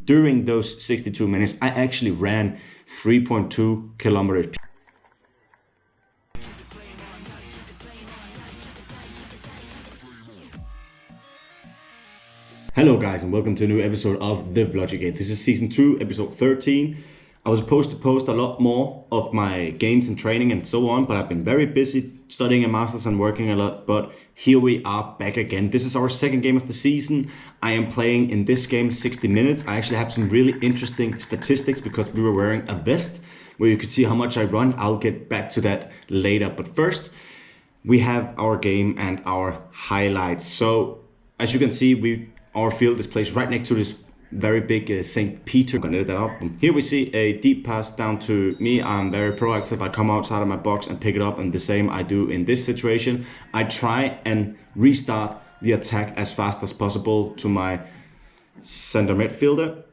and during those 62 minutes, I actually ran 3.2 kilometers. Hello guys, and welcome to a new episode of the VloGK. This is season 2, episode 13. I was supposed to post a lot more of my games and training and so on, but I've been very busy studying a master's and working a lot. But here we are back again. This is our second game of the season. I am playing in this game 60 minutes. I actually have some really interesting statistics because we were wearing a vest where you could see how much I run. I'll get back to that later. But first, we have our game and our highlights. So as you can see, our field is placed right next to this very big St. Peter. I'm gonna edit that out. Here we see a deep pass down to me. I'm very proactive. I come outside of my box and pick it up, and the same I do in this situation. I try and restart the attack as fast as possible to my center midfielder.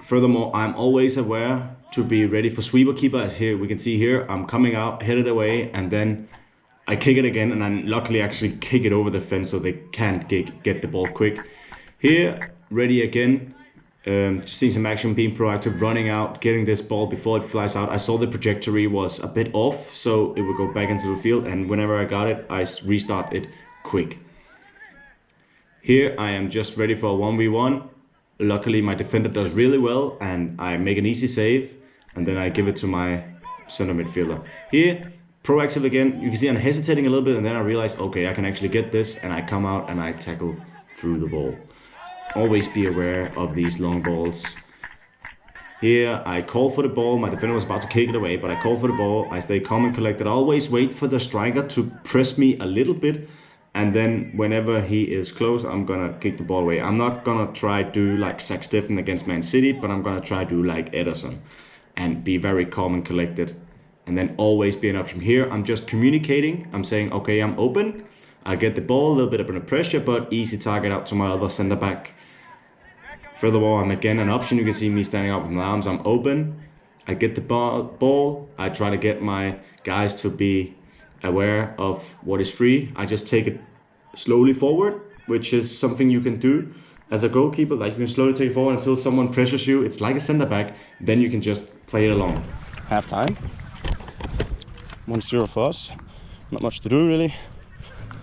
Furthermore, I'm always aware to be ready for sweeper keeper. As here we can see here, I'm coming out, head it away, and then I kick it again, and I luckily actually kick it over the fence so they can't get the ball quick. Here, ready again, seeing some action, being proactive, running out, getting this ball before it flies out. I saw the trajectory was a bit off, so it would go back into the field, and whenever I got it, I restart it quick. Here, I am just ready for a 1v1. Luckily, my defender does really well, and I make an easy save, and then I give it to my center midfielder. Here, proactive again. You can see I'm hesitating a little bit, and then I realize, okay, I can actually get this, and I come out and I tackle through the ball. Always be aware of these long balls. Here I call for the ball. My defender was about to kick it away, but I call for the ball. I stay calm and collected. I always wait for the striker to press me a little bit, and then whenever he is close, I'm gonna kick the ball away. I'm not gonna try to do like Zach Steffen against Man City, but I'm gonna try to do like Ederson and be very calm and collected, and then always be an option. Here I'm just communicating. I'm saying, okay, I'm open. I get the ball, a little bit under pressure, but easy target out to my other center back. Furthermore, I'm again an option. You can see me standing up with my arms. I'm open. I get the ball. I try to get my guys to be aware of what is free. I just take it slowly forward, which is something you can do as a goalkeeper. Like you can slowly take it forward until someone pressures you. It's like a center back. Then you can just play it along. Half time. 1-0 for us. Not much to do really.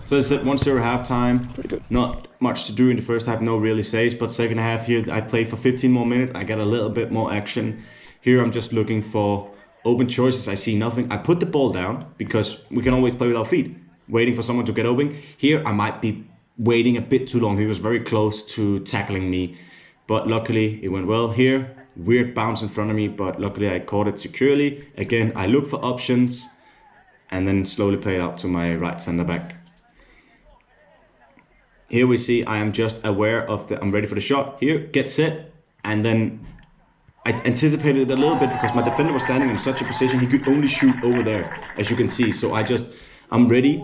So I said 1-0 halftime. Pretty good. Not much to do in the first half, no really saves, but second half here I played for 15 more minutes. I got a little bit more action. Here I'm just looking for open choices. I see nothing. I put the ball down because we can always play with our feet, waiting for someone to get open. Here I might be waiting a bit too long. He was very close to tackling me, but luckily it went well. Here, weird bounce in front of me, but luckily I caught it securely. Again, I look for options and then slowly play it out to my right center back. Here we see I am just aware of I'm ready for the shot. Here, get set, and then I anticipated it a little bit because my defender was standing in such a position he could only shoot over there, as you can see. So I'm ready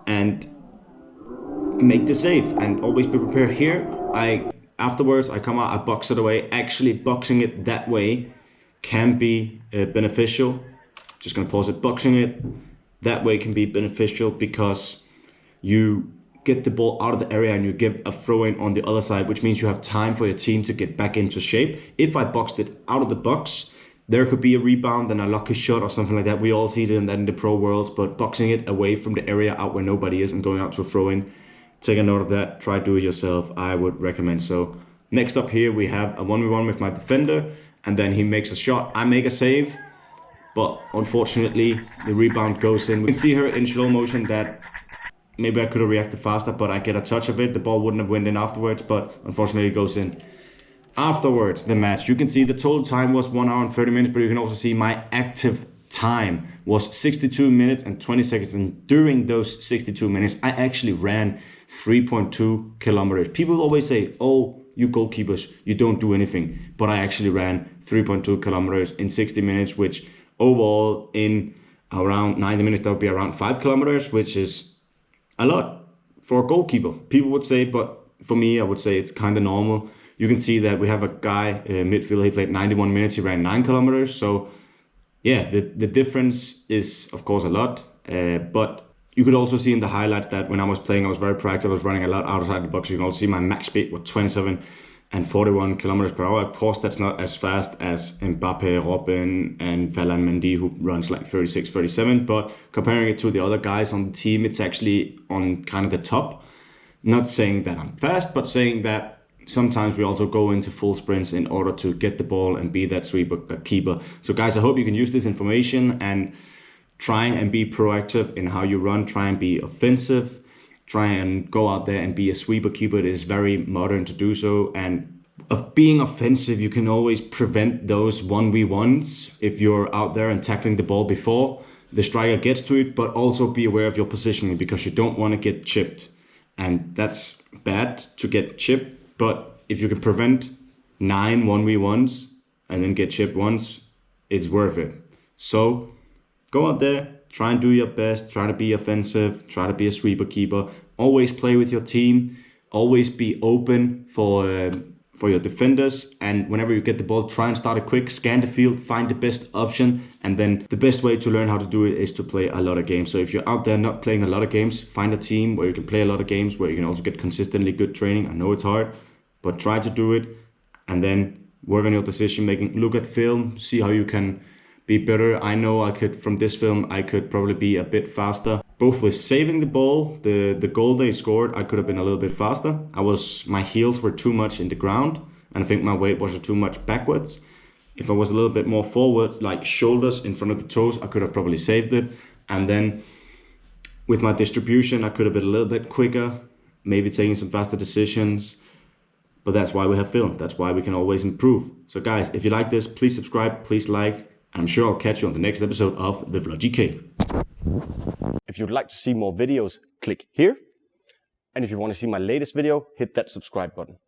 and make the save and always be prepared. Here, afterwards I come out, I box it away. Actually, boxing it that way can be beneficial. Just gonna pause it. Boxing it that way can be beneficial because you get the ball out of the area and you give a throw in on the other side, which means you have time for your team to get back into shape. If I boxed it out of the box, there could be a rebound and a lucky shot or something like that. We all see it in the pro worlds, but boxing it away from the area out where nobody is and going out to a throw in, take a note of that. Try to do it yourself. I would recommend so. Next up here, we have a 1v1 with my defender, and then he makes a shot. I make a save, but unfortunately the rebound goes in. We can see here in slow motion that maybe I could have reacted faster, but I get a touch of it. The ball wouldn't have went in afterwards, but unfortunately it goes in. Afterwards, the match. You can see the total time was 1 hour and 30 minutes, but you can also see my active time was 62 minutes and 20 seconds. And during those 62 minutes, I actually ran 3.2 kilometers. People always say, oh, you goalkeepers, you don't do anything. But I actually ran 3.2 kilometers in 60 minutes, which overall in around 90 minutes, that would be around 5 kilometers, which is a lot for a goalkeeper, people would say, but for me, I would say it's kind of normal. You can see that we have a guy, midfielder, he played 91 minutes, he ran 9 kilometers. So yeah, the difference is of course a lot, but you could also see in the highlights that when I was playing, I was very proactive. I was running a lot outside the box. You can also see my max speed was 27 and 41 kilometers per hour. Of course, that's not as fast as Mbappe, Robin, and Ferland Mendy, who runs like 36, 37. But comparing it to the other guys on the team, it's actually on kind of the top. Not saying that I'm fast, but saying that sometimes we also go into full sprints in order to get the ball and be that sweeper keeper. So guys, I hope you can use this information and try and be proactive in how you run. Try and be offensive. Try and go out there and be a sweeper keeper. It is very modern to do so. And of being offensive, you can always prevent those 1v1s if you're out there and tackling the ball before the striker gets to it, but also be aware of your positioning because you don't want to get chipped. And that's bad to get chipped, but if you can prevent 9 1v1s and then get chipped once, it's worth it. So go out there, try and do your best, try to be offensive, try to be a sweeper keeper, always play with your team, always be open for your defenders, and whenever you get the ball, try and start it quick, scan the field, find the best option, and then the best way to learn how to do it is to play a lot of games. So if you're out there not playing a lot of games, find a team where you can play a lot of games, where you can also get consistently good training. I know it's hard, but try to do it, and then work on your decision making. Look at film, see how you can be better. I know I could, from this film, I could probably be a bit faster. Both with saving the ball, the goal they scored, I could have been a little bit faster. My heels were too much in the ground, and I think my weight was too much backwards. If I was a little bit more forward, like shoulders in front of the toes, I could have probably saved it. And then with my distribution, I could have been a little bit quicker, maybe taking some faster decisions. But that's why we have film. That's why we can always improve. So guys, if you like this, please subscribe, please like. I'm sure I'll catch you on the next episode of the VloGK. If you'd like to see more videos, click here. And if you want to see my latest video, hit that subscribe button.